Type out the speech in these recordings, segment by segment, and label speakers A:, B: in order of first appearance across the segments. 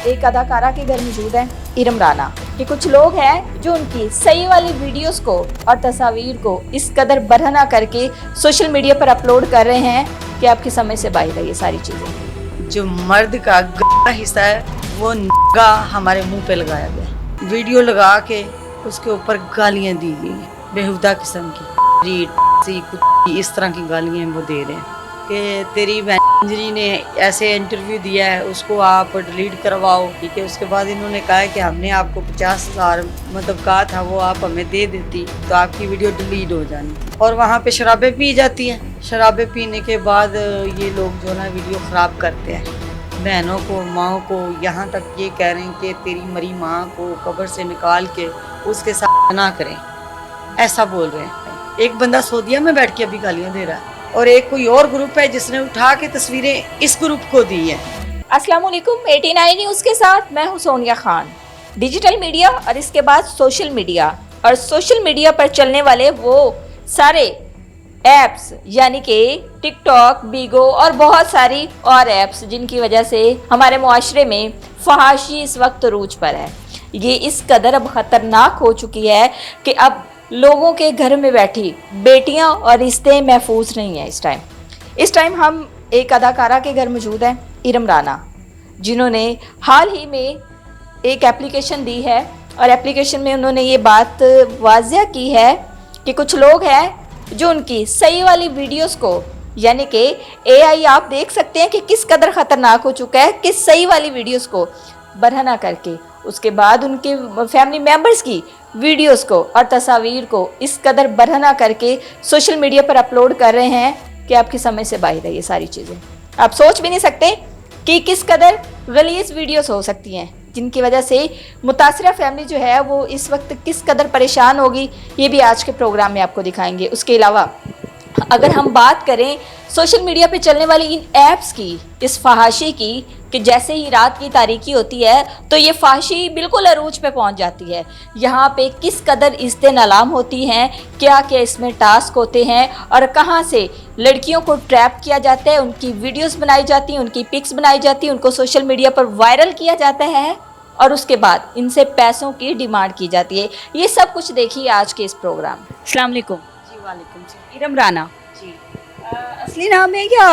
A: एक अदाकारा के घर मौजूद है इरम राना कि कुछ लोग हैं जो उनकी सही वाली वीडियोस को और तस्वीर को इस कदर बरहना करके सोशल मीडिया पर अपलोड कर रहे हैं कि आपकी समझ से बाहर है ये सारी चीज़ें।
B: जो मर्द का गला हिस्सा है वो नंगा हमारे मुंह पे लगाया गया, वीडियो लगा के उसके ऊपर गालियां दी गई बेहुदा किस्म की इस तरह की गालियां वो दे रहे हैं कि तेरी बहन ने ऐसे इंटरव्यू दिया है उसको आप डिलीट करवाओ। ठीक है, उसके बाद इन्होंने कहा है कि हमने आपको 50,000 मतलब कहा था वो आप हमें दे देती तो आपकी वीडियो डिलीट हो जानी थी। और वहाँ पे शराबें पी जाती हैं, शराबें पीने के बाद ये लोग जो ना वीडियो ख़राब करते हैं, बहनों को माओ को, यहाँ तक ये कह रहे हैं कि तेरी मरी माँ को कब्र से निकाल के उसके साथ ना करें, ऐसा बोल रहे हैं। एक बंदा सऊदीया में बैठ के अभी गालियाँ दे रहा है और एक कोई और ग्रुप है जिसने उठा के तस्वीरें इस ग्रुप को दी है।
A: अस्सलाम वालेकुम, 89 न्यूज़ के साथ मैं हूं सोनिया खान। डिजिटल मीडिया और इसके बाद सोशल मीडिया और सोशल मीडिया पर चलने वाले वो सारे ऐप्स यानी कि टिकटॉक, बीगो और बहुत सारी और ऐप्स जिनकी वजह से हमारे मुआशरे में फहाशी इस वक्त रूज पर है। ये इस कदर अब ख़तरनाक हो चुकी है कि अब लोगों के घर में बैठी बेटियां और रिश्ते महफूज नहीं हैं। इस टाइम हम एक अदाकारा के घर मौजूद हैं इरम राना, जिन्होंने हाल ही में एक एप्लीकेशन दी है और एप्लीकेशन में उन्होंने ये बात वाज़िया की है कि कुछ लोग हैं जो उनकी सही वाली वीडियोस को यानी कि एआई आप देख सकते हैं कि किस कदर ख़तरनाक हो चुका है कि सही वाली वीडियोस को बरहना करके उसके बाद उनके फैमिली मेम्बर्स की वीडियोस को और तस्वीर को इस कदर बरहना करके सोशल मीडिया पर अपलोड कर रहे हैं कि आपकी समझ से बाहर है ये सारी चीज़ें। आप सोच भी नहीं सकते कि किस कदर गलीज़ वीडियोस हो सकती हैं जिनकी वजह से मुतासरा फैमिली जो है वो इस वक्त किस कदर परेशान होगी, ये भी आज के प्रोग्राम में आपको दिखाएंगे। उसके अलावा अगर हम बात करें सोशल मीडिया पे चलने वाली इन ऐप्स की, इस फहाशी की, कि जैसे ही रात की तारीकी होती है तो ये फहाशी बिल्कुल अरूज पे पहुंच जाती है। यहाँ पे किस कदर इस्तेनालाम होती हैं, क्या क्या इसमें टास्क होते हैं और कहाँ से लड़कियों को ट्रैप किया जाता है, उनकी वीडियोस बनाई जाती हैं, उनकी पिक्स बनाई जाती हैं, उनको सोशल मीडिया पर वायरल किया जाता है और उसके बाद इनसे पैसों की डिमांड की जाती है। ये सब कुछ देखिए आज के इस प्रोग्राम। अस्सलाम वालेकुम।
B: जी वालेकुम सलाम।
A: इरम राना
B: जी,
A: असली नाम है या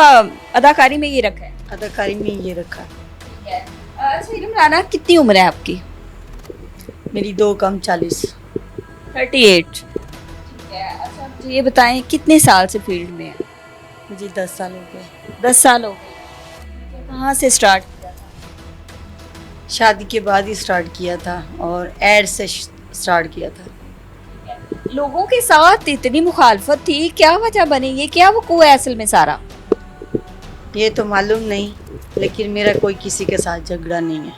A: अदाकारी में ये रखा है?
B: अदाकारी में ये रखा है।
A: ठीक है। अच्छा इरम राना, कितनी उम्र है आपकी?
B: मेरी 2 कम 40।
A: 38। ठीक है। अच्छा मुझे ये बताएं कितने साल से फील्ड में है?
B: मुझे 10 साल हो गए।
A: 10 साल हो गए। कहाँ से स्टार्ट किया था?
B: शादी के बाद ही स्टार्ट किया था और एड से स्टार्ट किया था।
A: लोगों के साथ इतनी मुखालफत थी, क्या वजह बनी, ये क्या वकूआ है असल में सारा?
B: ये तो मालूम नहीं, लेकिन मेरा कोई किसी के साथ झगड़ा नहीं है।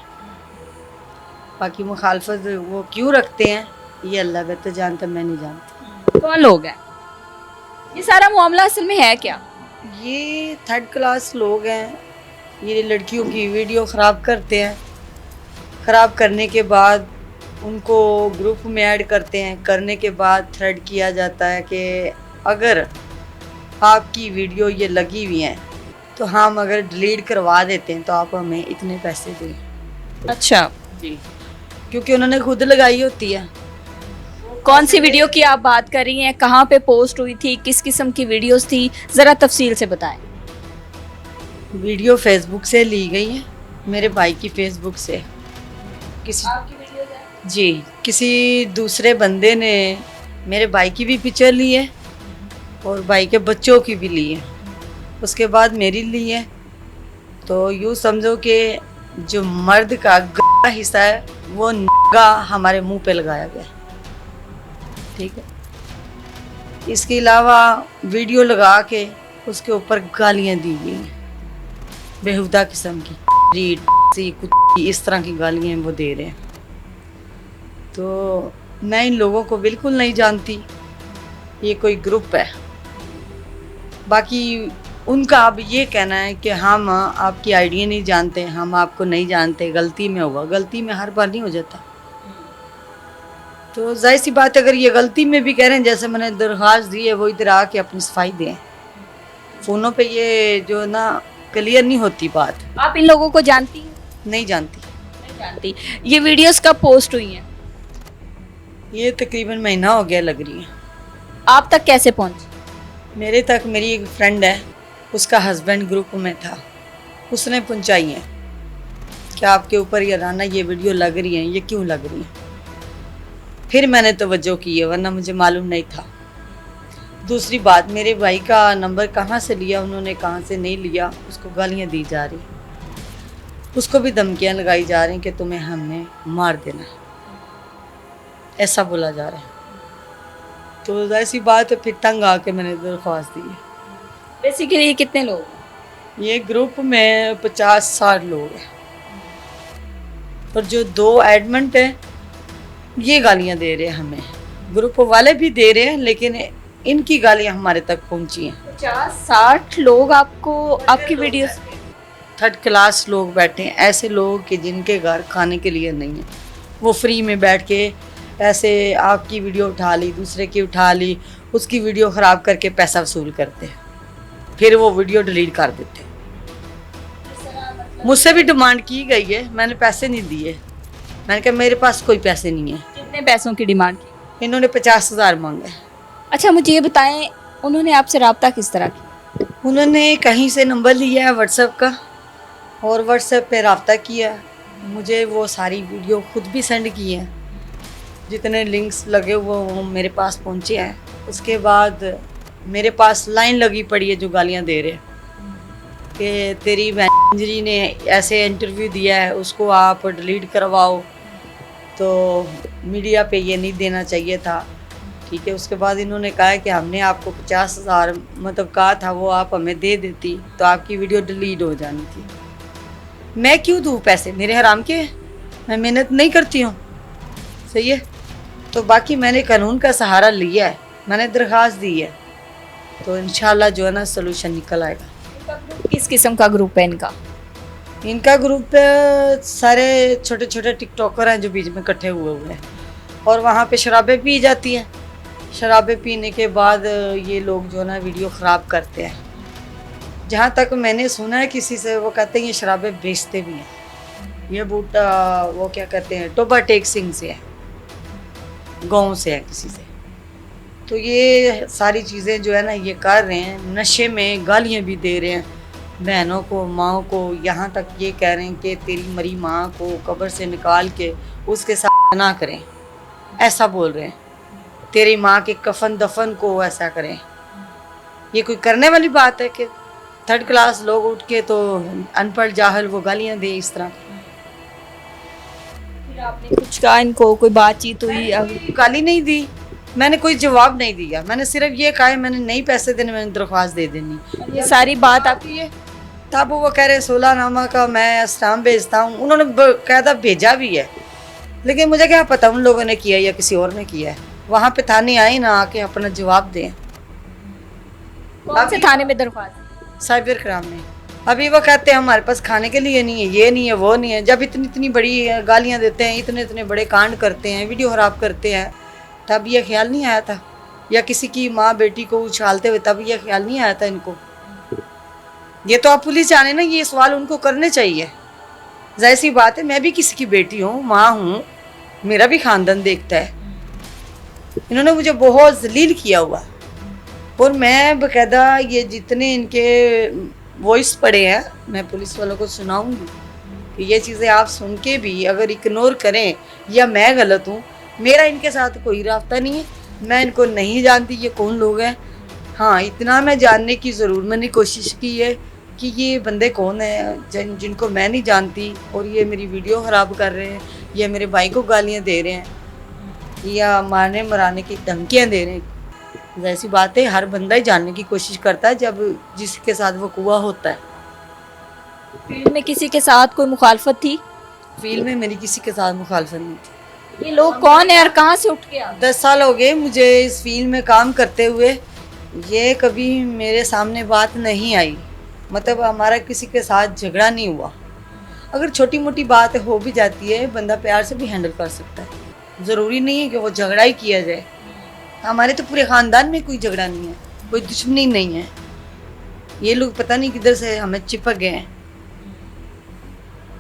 B: बाकी मुखालफत वो क्यों रखते हैं ये अल्लाह बेहतर जानता, मैं नहीं जानती।
A: कौन लोग हैं? ये सारा मामला असल में है क्या?
B: ये 3rd क्लास लोग हैं, ये लड़कियों की वीडियो ख़राब करते हैं, ख़राब करने के बाद उनको ग्रुप में ऐड करते हैं, करने के बाद थ्रेड किया जाता है कि अगर आपकी वीडियो ये लगी हुई हैं तो हम अगर डिलीट करवा देते हैं तो आप हमें इतने पैसे दें।
A: अच्छा
B: जी, क्योंकि उन्होंने खुद लगाई होती है।
A: कौन सी वीडियो की आप बात कर रही हैं, कहाँ पे पोस्ट हुई थी, किस किस्म की वीडियोस थी, ज़रा तफसील से बताएं।
B: वीडियो फेसबुक से ली गई है, मेरे भाई की फेसबुक से। किसी
A: आपकी वीडियोस है?
B: जी, किसी दूसरे बंदे ने मेरे भाई की भी पिक्चर ली है और भाई के बच्चों की भी ली है, उसके बाद मेरी ली है। तो यूँ समझो कि जो मर्द का गला हिस्सा है वो नंगा हमारे मुंह पे लगाया गया। ठीक है, इसके अलावा वीडियो लगा के उसके ऊपर गालियाँ दी गई हैं बेहुदा किस्म की इस तरह की गालियाँ वो दे रहे हैं। तो मैं इन लोगों को बिल्कुल नहीं जानती, ये कोई ग्रुप है। बाकी उनका अब ये कहना है कि हम आपकी आइडिया नहीं जानते, हम आपको नहीं जानते, गलती में हुआ। गलती में हर बार नहीं हो जाता। तो जाहिर सी बात है, अगर ये गलती में भी कह रहे हैं, जैसे मैंने दरख्वास्त दी है, वो इधर आके अपनी सफाई दें। फ़ोनों पे ये जो ना क्लियर नहीं होती बात।
A: आप इन लोगों को जानती हैं?
B: नहीं जानती।
C: जानती। ये वीडियोस कब पोस्ट हुई हैं?
B: ये तकरीबन महीना हो गया लग रही है।
C: आप तक कैसे पहुंची?
B: मेरे तक मेरी एक फ्रेंड है, उसका हस्बैंड ग्रुप में था, उसने पहुंचाई है कि आपके ऊपर ये राना ये वीडियो लग रही है, ये क्यों लग रही है। फिर मैंने तवज्जो की है, वरना मुझे मालूम नहीं था। दूसरी बात, मेरे भाई का नंबर कहाँ से लिया उन्होंने, कहाँ से नहीं लिया, उसको गालियाँ दी जा रही, उसको भी धमकियाँ लगाई जा रही कि तुम्हें हमने मार देना है, ऐसा बोला जा रहा है। तो ऐसी बात है, फिर तंग आके मैंने दरख्वास्त दी है।
C: बेसिकली ये कितने लोग?
B: ये ग्रुप में 50-60 लोग हैं और जो 2 एडमिन हैं ये गालियां दे रहे हैं हमें। ग्रुप वाले भी दे रहे हैं, लेकिन इनकी गालियां हमारे तक पहुंची हैं।
C: 50-60 लोग आपको आपकी वीडियोस?
B: 3rd क्लास लोग बैठे हैं, ऐसे लोग कि जिनके घर खाने के लिए नहीं है, वो फ्री में बैठ के ऐसे आपकी वीडियो उठा ली, दूसरे की उठा ली, उसकी वीडियो ख़राब करके पैसा वसूल करते हैं, फिर वो वीडियो डिलीट कर देते हैं। मुझसे भी डिमांड की गई है, मैंने पैसे नहीं दिए। मैंने कहा मेरे पास कोई पैसे नहीं है।
C: कितने पैसों की डिमांड की?
B: इन्होंने 50,000 मांगे।
C: अच्छा, मुझे ये बताएं, उन्होंने आपसे रब्ता किस तरह किया?
B: उन्होंने कहीं से नंबर लिया है व्हाट्सएप का और व्हाट्सएप पे रब्ता किया। मुझे वो सारी वीडियो खुद भी सेंड की है, जितने लिंक्स लगे हुए वो मेरे पास पहुंचे हैं। उसके बाद मेरे पास लाइन लगी पड़ी है जो गालियां दे रहे हैं कि तेरी बहन ने ऐसे इंटरव्यू दिया है, उसको आप डिलीट करवाओ, तो मीडिया पे ये नहीं देना चाहिए था। ठीक है, उसके बाद इन्होंने कहा है कि हमने आपको 50,000 मतलब कहा था, वो आप हमें दे देती तो आपकी वीडियो डिलीट हो जानी थी। मैं क्यों दूँ पैसे, मेरे हराम के, मैं मेहनत नहीं करती हूँ, सही है। तो बाकी मैंने कानून का सहारा लिया है, मैंने दरख्वास्त दी है, तो इंशाल्लाह जो है ना सलूशन निकल आएगा।
C: किस किस्म का ग्रुप है इनका?
B: इनका ग्रुप सारे छोटे छोटे टिकटॉकर हैं जो बीच में इकट्ठे हुए हैं और वहाँ पे शराबें पी जाती हैं। शराबें पीने के बाद ये लोग जो है ना वीडियो ख़राब करते हैं। जहाँ तक मैंने सुना है किसी से, वो कहते हैं ये शराबें बेचते भी हैं। ये बूटा वो क्या कहते हैं, टोबा टेक सिंह से है, गाँव से है किसी से। तो ये सारी चीज़ें जो है ना ये कर रहे हैं, नशे में गालियाँ भी दे रहे हैं बहनों को, माओ को, यहाँ तक ये कह रहे हैं कि तेरी मरी माँ को कब्र से निकाल के उसके साथ ना करें, ऐसा बोल रहे हैं। तेरी माँ के कफन दफन को ऐसा करें। ये कोई करने वाली बात है कि 3rd क्लास लोग उठ के तो अनपढ़ जाहल वो गालियाँ दे इस तरह।
C: फिर आपने कुछ कहा इनको, कोई बातचीत हुई?
B: गाली नहीं दी, मैंने कोई जवाब नहीं दिया, मैंने सिर्फ ये कहा है मैंने नहीं पैसे देने, मैंने दरख्वास्त दे देनी।
C: ये सारी बात आपकी है?
B: तब वो कह रहे 16 नामा का मैं स्टाम्प भेजता हूँ, उन्होंने कहता भेजा भी है, लेकिन मुझे क्या पता उन लोगों ने किया या किसी और ने किया है। वहाँ पे थाने आए ना, आके अपना जवाब दें।
C: कौन से थाने में दरख्वास्त?
B: साइबर क्राइम में। अभी वो कहते हैं हमारे पास खाने के लिए नहीं है, ये नहीं है, वो नहीं है। जब इतनी इतनी बड़ी गालियाँ देते हैं, इतने इतने बड़े कांड करते हैं, वीडियो खराब करते हैं, तब ये ख्याल नहीं आया था? या किसी की माँ बेटी को उछालते हुए तब ये ख्याल नहीं आया था इनको? ये तो आप पुलिस जाने ना, ये सवाल उनको करने चाहिए। जाहिर सी बात है, मैं भी किसी की बेटी हूँ, माँ हूँ, मेरा भी खानदान देखता है। इन्होंने मुझे बहुत जलील किया हुआ और मैं बकायदा ये जितने इनके वॉइस पड़े हैं मैं पुलिस वालों को सुनाऊंगी कि ये चीज़ें आप सुन के भी अगर इग्नोर करें या मैं गलत हूँ, मेरा इनके साथ कोई रास्ता नहीं है, मैं इनको नहीं जानती ये कौन लोग हैं। हाँ, इतना मैं जानने की ज़रूर मैंने कोशिश की है कि ये बंदे कौन हैं जिनको मैं नहीं जानती और ये मेरी वीडियो ख़राब कर रहे हैं या मेरे भाई को गालियाँ दे रहे हैं या मारने मराने की धमकियाँ दे रहे हैं। ऐसी बात है, हर बंदा ही जानने की कोशिश करता है जब जिसके साथ वक़ूआ होता है।
C: फील्ड में किसी के साथ कोई मुखालफत थी?
B: फील्ड में मेरी किसी के साथ मुखालफत नहीं थी।
C: ये लोग कौन है और कहाँ से उठ के आए?
B: 10 साल हो गए मुझे इस फील्ड में काम करते हुए, ये कभी मेरे सामने बात नहीं आई। मतलब हमारा किसी के साथ झगड़ा नहीं हुआ। अगर छोटी मोटी बात हो भी जाती है, बंदा प्यार से भी हैंडल कर सकता है, ज़रूरी नहीं है कि वो झगड़ा ही किया जाए। हमारे तो पूरे ख़ानदान में कोई झगड़ा नहीं है, कोई दुश्मनी नहीं है। ये लोग पता नहीं किधर से हमें चिपक गए हैं।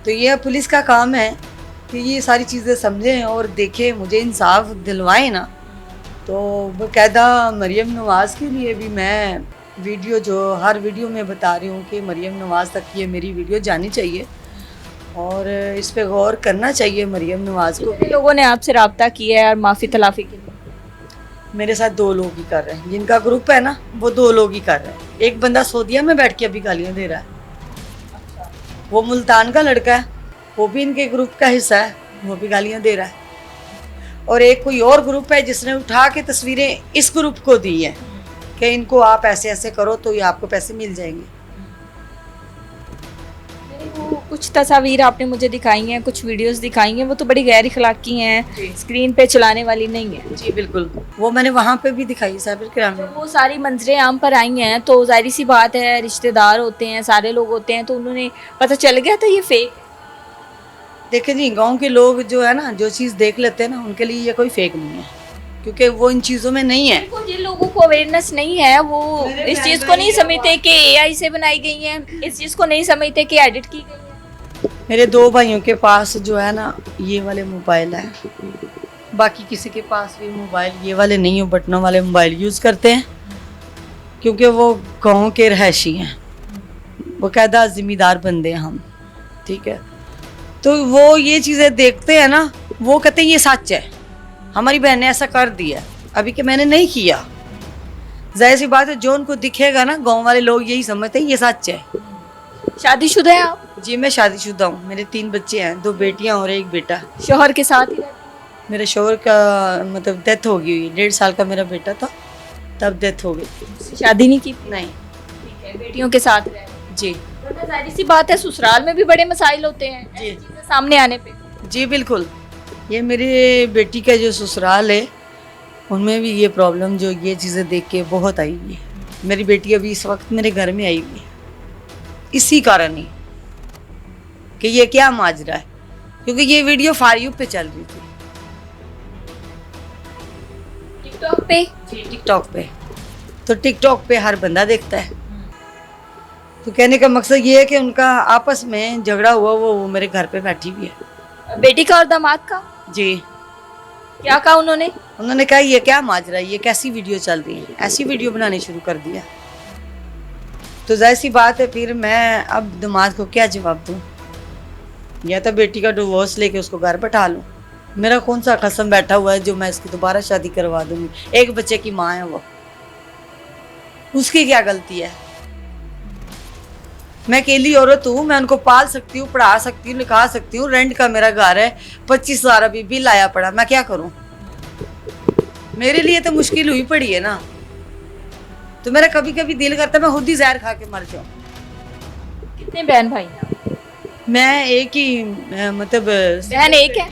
B: तो ये पुलिस का काम है कि ये सारी चीज़ें समझें और देखें, मुझे इंसाफ दिलवाएं ना। तो बाकायदा मरियम नवाज़ के लिए भी मैं वीडियो, जो हर वीडियो में बता रही हूँ कि मरियम नवाज़ तक ये मेरी वीडियो जानी चाहिए और इस पे गौर करना चाहिए मरियम नवाज़ को।
C: कितने लोगों ने आपसे रब्ता किया है और माफ़ी तलाफ़ी के लिए?
B: मेरे साथ 2 लोग ही कर रहे हैं, जिनका ग्रुप है ना वो 2 लोग ही कर रहे हैं। एक बंदा सऊदीया में बैठ के अभी गालियाँ दे रहा है, वो मुल्तान का लड़का है, वो भी इनके ग्रुप का हिस्सा है, वो भी गालियाँ दे रहा है। और एक कोई और ग्रुप है जिसने उठा के तस्वीरें इस ग्रुप को दी हैं कि इनको आप ऐसे ऐसे करो तो ये आपको पैसे मिल जाएंगे।
C: वो कुछ तस्वीर आपने मुझे दिखाई हैं, कुछ वीडियोस दिखाई हैं, वो तो बड़ी गैर अखलाकी हैं, स्क्रीन पे चलाने वाली नहीं है।
B: जी बिल्कुल, वो मैंने वहाँ पे भी दिखाई साबिर किराम में।
C: वो सारी मंजरें आम पर आई हैं तो जाहिर सी बात है, रिश्तेदार होते हैं, सारे लोग होते हैं, तो उन्होंने पता चल गया था ये फेक।
B: देखिए जी, गांव के लोग जो है ना, जो चीज़ देख लेते हैं ना, उनके लिए ये कोई फेक नहीं है, क्योंकि वो इन चीज़ों में नहीं है।
C: देखो, जिन लोगों को अवेयरनेस नहीं है वो इस चीज़ को नहीं समझते कि एआई से बनाई गई है, इस चीज़ को नहीं समझते कि एडिट की गई है।
B: मेरे 2 भाइयों के पास जो है ना ये वाले मोबाइल है, बाकी किसी के पास भी मोबाइल ये वाले नहीं हो, बटनों वाले मोबाइल यूज़ करते हैं, क्योंकि वो गांव के रहायशी हैं, बाकायदा ज़िम्मेदार बंदे हैं हम, ठीक है। तो वो ये चीज़ें देखते हैं ना, वो कहते हैं ये सच है, हमारी बहन ने ऐसा कर दिया, अभी कि मैंने नहीं किया। जाहिर सी बात है, जो उनको दिखेगा ना, गांव वाले लोग यही समझते हैं ये सच है।
C: शादीशुदा है आप?
B: जी मैं शादीशुदा हूँ, मेरे 3 बच्चे हैं, 2 बेटियाँ और 1 बेटा।
C: शोहर के साथ ही रहते हैं?
B: मेरे शोहर का मतलब डेथ हो गई हुई, 1.5 साल का मेरा बेटा था तब डेथ हो गई।
C: शादी नहीं की?
B: नहीं।
C: ठीक है, बेटियों के साथ रहे।
B: जी
C: वरना जाहिर सी बात है, ससुराल में भी बड़े मसाइल होते हैं
B: जी।
C: ऐसी चीजें सामने आने पे।
B: जी बिल्कुल, ये मेरी बेटी का जो ससुराल है उनमें भी ये प्रॉब्लम, जो ये चीज़ें देख के बहुत आई हुई है। मेरी बेटी अभी इस वक्त मेरे घर में आई हुई है इसी कारण ही कि ये क्या माजरा है, क्योंकि ये वीडियो फॉर यू पे चल रही थी,
C: टिकटॉक पे।
B: टिकटॉक पे। तो टिकटॉक पे हर बंदा देखता है, तो कहने का मकसद ये है कि उनका आपस में झगड़ा हुआ, वो मेरे घर पे बैठी हुई है।
C: बेटी का और दामाद का
B: जी।
C: क्या कहा उन्होंने?
B: उन्होंने कहा ये क्या माजरा है, ये कैसी वीडियो चल रही है, ऐसी वीडियो बनानी शुरू कर दिया। तो जाहिर सी बात है, फिर मैं अब दामाद को क्या जवाब दूँ, या तो बेटी का डिवोर्स लेके उसको घर बैठा लूँ। मेरा कौन सा कसम बैठा हुआ है जो मैं इसकी दोबारा शादी करवा दूँगी। 1 बच्चे की माँ है वो, उसकी क्या गलती है। मैं अकेली औरत हूँ, मैं उनको पाल सकती हूँ, पढ़ा सकती हूँ, लिखा सकती हूँ। रेंट का मेरा घर है, 25,000 अभी बिल आया पड़ा, मैं क्या करूँ। मेरे लिए तो मुश्किल हुई पड़ी है ना। तो मेरा कभी कभी दिल करता है मैं खुद ही जहर खा के मर जाऊँ।
C: कितने बहन भाई हैं आप?
B: मैं एक ही मतलब
C: बहन एक है?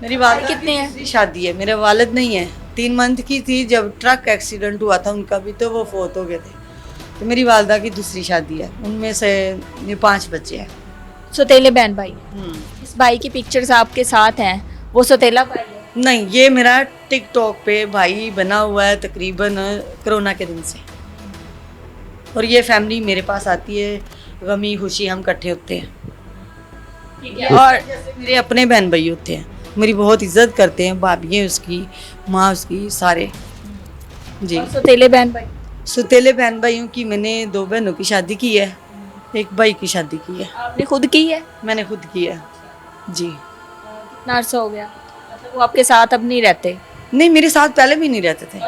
B: मेरी वालिद
C: कितने हैं?
B: दूसरी शादी है, मेरे वालिद नहीं है। 3 मंथ की थी जब ट्रक एक्सीडेंट हुआ था उनका भी, तो वो फोत हो गए थे। तो मेरी वालिदा की दूसरी शादी है, उनमें से 5 बच्चे हैं।
C: सौतेले बहन भाई हैं। इस भाई की पिक्चर्स आपके साथ हैं, वो सौतेला भाई है?
B: नहीं, ये मेरा टिकटॉक पे भाई बना हुआ है तकरीबन कोरोना के दिन से, और ये फैमिली मेरे पास आती है, गमी खुशी हम इकट्ठे होते हैं।
C: ठीक है।
B: और जैसे मेरे अपने बहन भाई होते हैं, मेरी बहुत इज्जत करते हैं, भाभी है उसकी, माँ उसकी, सारे। जी।
C: और सौतेले बहन भाई?
B: सौतेले बहन भाइयों की मैंने 2 बहनों की शादी की है, 1 भाई की शादी की है।
C: आपने खुद की है?
B: मैंने खुद की है जी।
C: कितना अर्सा हो गया? मतलब वो आपके साथ अब नहीं रहते?
B: नहीं, मेरे साथ पहले भी नहीं रहते थे।